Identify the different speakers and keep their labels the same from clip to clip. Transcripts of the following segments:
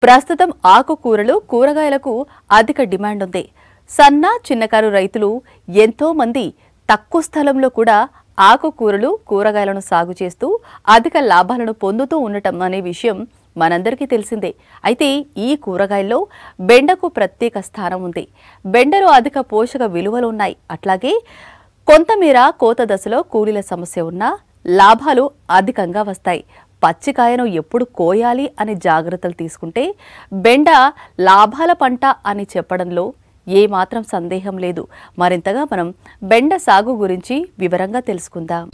Speaker 1: ప్రస్తుతం ఆకుకూరలు కూరగాయలకు అధిక డిమాండ్ ఉంది. సన్న చిన్నకారు రైతులు ఎంతో మంది తక్కువ స్థలంలో కూడా ఆకుకూరలు కూరగాయలను సాగు చేస్తూ అధిక లాభాలను పొందుతూ ఉండటం అనే విషయం మనందరికీ తెలిసిందే. అయితే ఈ కూరగాయల్లో బెండకు ప్రత్యేక స్థానం ఉంది. బెండలో అధిక పోషక విలువలు ఉన్నాయి. అట్లాగే కొంతమేర కోత దశలో కూలీల సమస్య ఉన్నా లాభాలు అధికంగా వస్తాయి. పచ్చికాయను ఎప్పుడు కోయాలి అనే జాగ్రత్తలు తీసుకుంటే బెండ లాభాల పంట అని చెప్పడంలో ఏమాత్రం సందేహం లేదు. మరింతగా మనం బెండ సాగు గురించి వివరంగా తెలుసుకుందాం.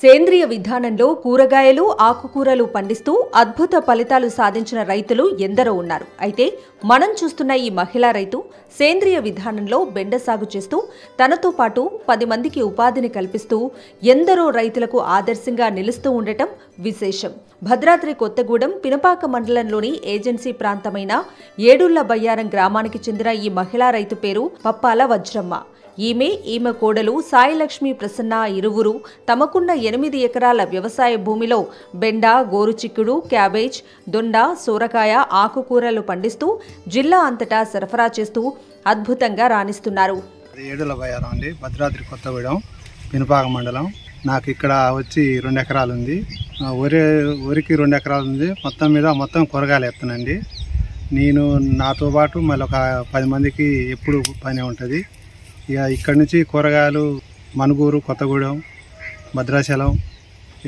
Speaker 2: సేంద్రియ విధానంలో కూరగాయలు ఆకుకూరలు పండిస్తూ అద్భుత ఫలితాలు సాధించిన రైతులు ఎందరో ఉన్నారు. అయితే మనం చూస్తున్న ఈ మహిళా రైతు సేంద్రియ విధానంలో బెండ సాగు చేస్తూ తనతో పాటు 10 మందికి ఉపాధిని కల్పిస్తూ ఎందరో రైతులకు ఆదర్శంగా నిలుస్తూ ఉండటం విశేషం. భద్రాద్రి కొత్తగూడెం పినపాక మండలంలోని ఏజెన్సీ ప్రాంతమైన ఏడుళ్ల బయ్యారం గ్రామానికి చెందిన ఈ మహిళా రైతు పేరు పప్పాల వజ్రమ్మ. ఈమె కోడలు సాయిలక్ష్మి ప్రసన్న ఇరువురు తమకున్న 8 ఎకరాల వ్యవసాయ భూమిలో బెండ, గోరుచిక్కుడు, క్యాబేజ్, దొండ, సోరకాయ, ఆకుకూరలు పండిస్తూ జిల్లా అంతటా సరఫరా చేస్తూ అద్భుతంగా రాణిస్తున్నారు.
Speaker 3: ఏడుల బయ్యారం అండి, భద్రాద్రి కొత్తగూడెం పినపాక మండలం. నాకు ఇక్కడ వచ్చి 2 ఎకరాలు ఉంది. వరికి 2 ఎకరాలు ఉంది. మొత్తం కూరగాయలు ఎత్తానండి. నేను నాతో పాటు మళ్ళీ ఒక 10 మందికి ఎప్పుడు పని ఉంటుంది. ఇక ఇక్కడి నుంచి కూరగాయలు మనుగూరు, కొత్తగూడెం, భద్రాచలం,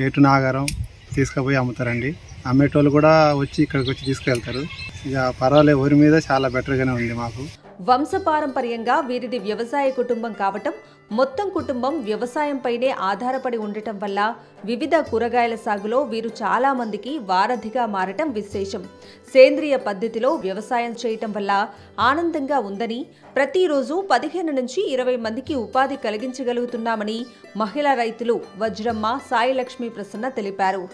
Speaker 3: ఏటునాగారం తీసుకుపోయి అమ్ముతారండి. అమ్మేటోళ్ళు కూడా వచ్చి ఇక్కడికి వచ్చి తీసుకెళ్తారు. ఇక పర్వాలేదు, ఊరి మీద చాలా బెటర్గానే ఉంది మాకు.
Speaker 2: వంశపారంపర్యంగా వీరిది వ్యవసాయ కుటుంబం కావటం, మొత్తం కుటుంబం వ్యవసాయంపైనే ఆధారపడి ఉండటం వల్ల వివిధ కూరగాయల సాగులో వీరు చాలా మందికి వారధిగా మారటం విశేషం. సేంద్రియ పద్ధతిలో వ్యవసాయం చేయటం వల్ల ఆనందంగా ఉందని, ప్రతిరోజు 15 నుంచి 20 మందికి ఉపాధి కలిగించగలుగుతున్నామని మహిళా రైతులు వజ్రమ్మ, సాయిలక్ష్మి ప్రసన్న తెలిపారు.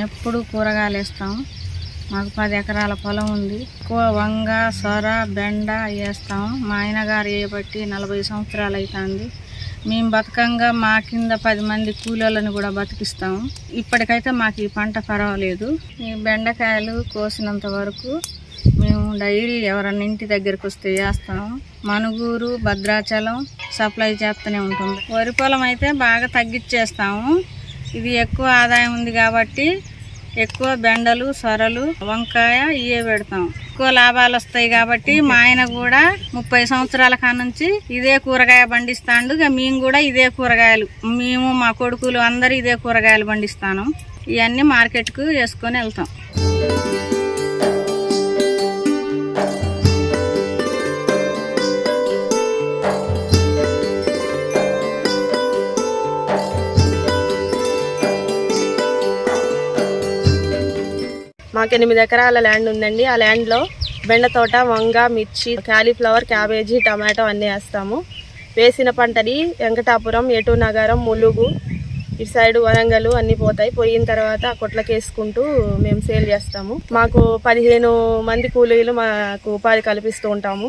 Speaker 4: ఎప్పుడు కూరగాయలు వేస్తాం. మాకు 10 ఎకరాల పొలం ఉంది. ఎక్కువ వంగ, సొర, బెండ వేస్తాము. మా ఆయనగారు వేయబట్టి 40 సంవత్సరాలు అవుతుంది. మేము బతకంగా మా కింద 10 మంది కూలీలను కూడా బతికిస్తాము. ఇప్పటికైతే మాకు ఈ పంట పర్వాలేదు. ఈ బెండకాయలు కోసినంత వరకు మేము డైలీ ఎవరన్నా ఇంటి దగ్గరకు వస్తే వేస్తాము. మనుగూరు, భద్రాచలం సప్లై చేస్తూనే ఉంటుంది. వరి పొలం అయితే బాగా తగ్గించేస్తాము. ఇది ఎక్కువ ఆదాయం ఉంది కాబట్టి ఎక్కువ బెండలు, సొరలు, వంకాయ ఇవే పెడతాం. ఎక్కువ లాభాలు వస్తాయి కాబట్టి మా ఆయన కూడా 30 సంవత్సరాల కానుంచి ఇదే కూరగాయ పండిస్తాడు. మేము కూడా ఇదే కూరగాయలు, మేము మా కొడుకులు అందరూ ఇదే కూరగాయలు పండిస్తాను. ఇవన్నీ మార్కెట్కు వేసుకొని వెళ్తాం.
Speaker 5: మాకు 8 ఎకరాల ల్యాండ్ ఉందండి. ఆ ల్యాండ్లో బెండ తోట, వంగ, మిర్చి, క్యాలీఫ్లవర్, క్యాబేజీ, టమాటో అన్నీ వేస్తాము. వేసిన పంటని వెంకటాపురం, ఏటునగరం, ములుగు, ఇటు సైడ్ వరంగల్ అన్నీ పోతాయి. పోయిన తర్వాత కొట్లకి వేసుకుంటూ మేము సేల్ చేస్తాము. మాకు 15 మంది కూలీలు మాకు ఉపాధి కల్పిస్తూ ఉంటాము.